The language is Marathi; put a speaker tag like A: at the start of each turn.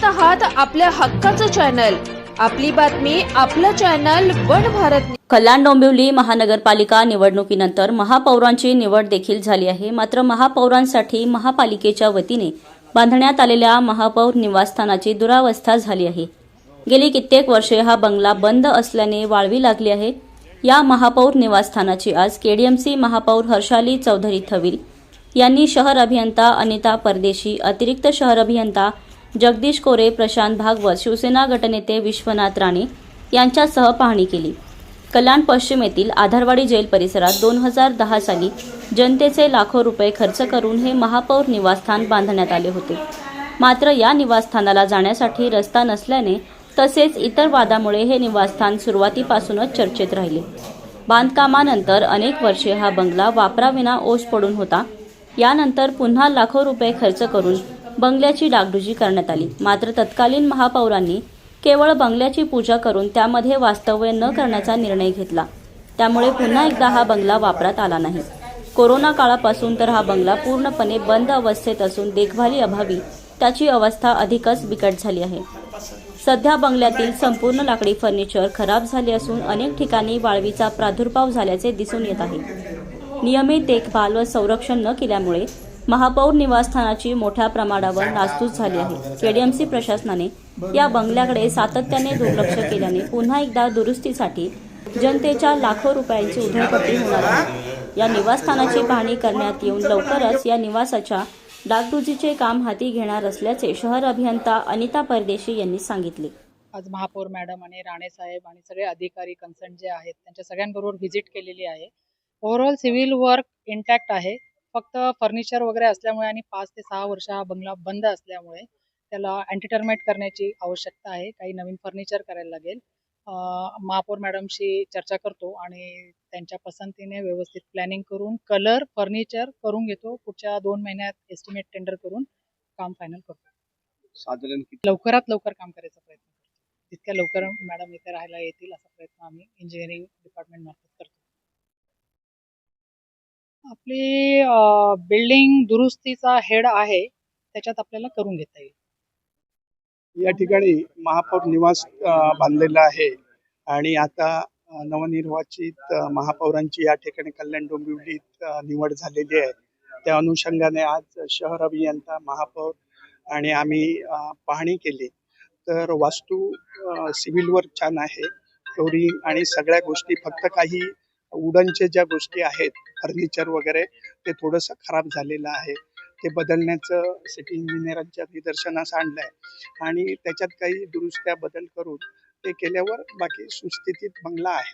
A: आहात आपल्या हक्काचं चॅनल, आपली बातमी आपलं चॅनल वन भारत।
B: कल्याण डोंबिवली महानगरपालिका निवडणुकीनंतर महापौरांची निवड देखील झाली आहे। मात्र महापौरांसाठी महापालिकेच्या वतीने बांधण्यात आलेल्या महापौर निवासस्थानाची दुरावस्था झाली आहे। गेली कित्येक वर्षे हा बंगला बंद असल्याने वाळवी लागली आहे। या महापौर निवासस्थानाची आज केडीएमसी महापौर हर्षाली चौधरी थविल यांनी शहर अभियंता अनिता परदेशी, अतिरिक्त शहर अभियंता जगदीश कोरे, प्रशांत भागवत, शिवसेना गटनेते विश्वनाथ राणे यांच्यासह पाहणी केली। कल्याण पश्चिम येथील आधारवाडी जेल परिसरात 2010 साली जनतेचे लाखो रुपये खर्च करून हे महापौर निवासस्थान बांधण्यात आले होते। मात्र या निवासस्थानाला जाण्यासाठी रस्ता नसल्याने तसेच इतर वादामुळे हे निवासस्थान सुरुवातीपासूनच चर्चेत राहिले। बांधकामानंतर अनेक वर्षे हा बंगला वापराविना ओस पडून होता। यानंतर पुन्हा लाखो रुपये खर्च करून बंगल्याची डागडुजी करण्यात आली। मात्र तत्कालीन महापौरांनी केवळ बंगल्याची पूजा करून त्यामध्ये वास्तव्य न करण्याचा निर्णय घेतला। त्यामुळे पुन्हा एकदा हा बंगला वापरात आला नाही। कोरोना काळापासून तर हा बंगला पूर्णपणे बंद अवस्थेत असून देखभाली अभावी त्याची अवस्था अधिकच बिकट झाली आहे। सध्या बंगल्यातील संपूर्ण लाकडी फर्निचर खराब झाले असून अनेक ठिकाणी वाळवीचा प्रादुर्भाव झाल्याचे दिसून येत आहे। नियमित देखभाल व संरक्षण न केल्यामुळे महापौर निवासस्थानाची मोठ्या प्रमाणावर नासधूस झाली आहे। केडीएमसी प्रशासनाने या बंगल्याकडे सातत्याने दुर्लक्ष केल्याने पुन्हा एकदा दुरुस्तीसाठी जनतेच्या लाखो रुपयांची उधळपट्टी होणार आहे। या निवासस्थानाची पाहणी करण्यात येऊन लवकरच या निवासाच्या डागडुजीचे काम हाती घेणार असल्याचे शहर अभियंता अनिता परदेशी यांनी सांगितले।
C: आज महापौर मॅडम आणि राणे साहेब आणि सगळे अधिकारी कन्सर्न जे आहेत त्यांच्या सगळ्यांबरोबर व्हिजिट केलेली आहे। ओव्हरऑल सिव्हिल वर्क इंटॅक्ट आहे। फक्त फर्निचर वगैरे असल्यामुळे आणि 5 ते 6 वर्ष हा बंगला बंद असल्यामुळे त्याला अँटीटर्माइट करण्याची आवश्यकता आहे। काही नवीन फर्निचर करायला लागेल। महापौर मॅडमशी चर्चा करतो आणि त्यांच्या पसंतीने व्यवस्थित प्लॅनिंग करून कलर फर्निचर करून घेतो। पुढच्या 2 महिन्यात एस्टिमेट टेंडर करून काम फायनल करतो।
D: साधारण
C: लवकरात लवकर काम करायचा प्रयत्न करतो। जितक्या लवकर मॅडम इथे राहायला येतील असा प्रयत्न आम्ही इंजिनिअरिंग डिपार्टमेंट मार्फत करतो। आपली बिल्डिंग दुरुस्तीचा हेड आहे, त्याच्यात आपल्याला करून घेता येईल।
D: या ठिकाणी महापौर निवास बांधलेला आहे आणि आता नवनिर्वाचित महापौरांची या ठिकाणी कल्याण डोंबिवलीत निवड झालेली आहे। त्या अनुषंगाने आज शहर अभियंता, महापौर आणि आम्ही पाहणी केली। तर वास्तू सिव्हिल वर्क छान आहे, फ्लोरिंग आणि सगळ्या गोष्टी, फक्त काही वुडनचे ज्या गोष्टी आहेत फर्निचर वगैरे ते थोडंसं खराब झालेलं आहे। ते बदलण्याचं सिटी इंजिनियरांच्या निदर्शनास आणलंय आणि त्याच्यात काही दुरुस्त्या बदल करून ते केल्यावर बाकी सुस्थितीत बंगला आहे।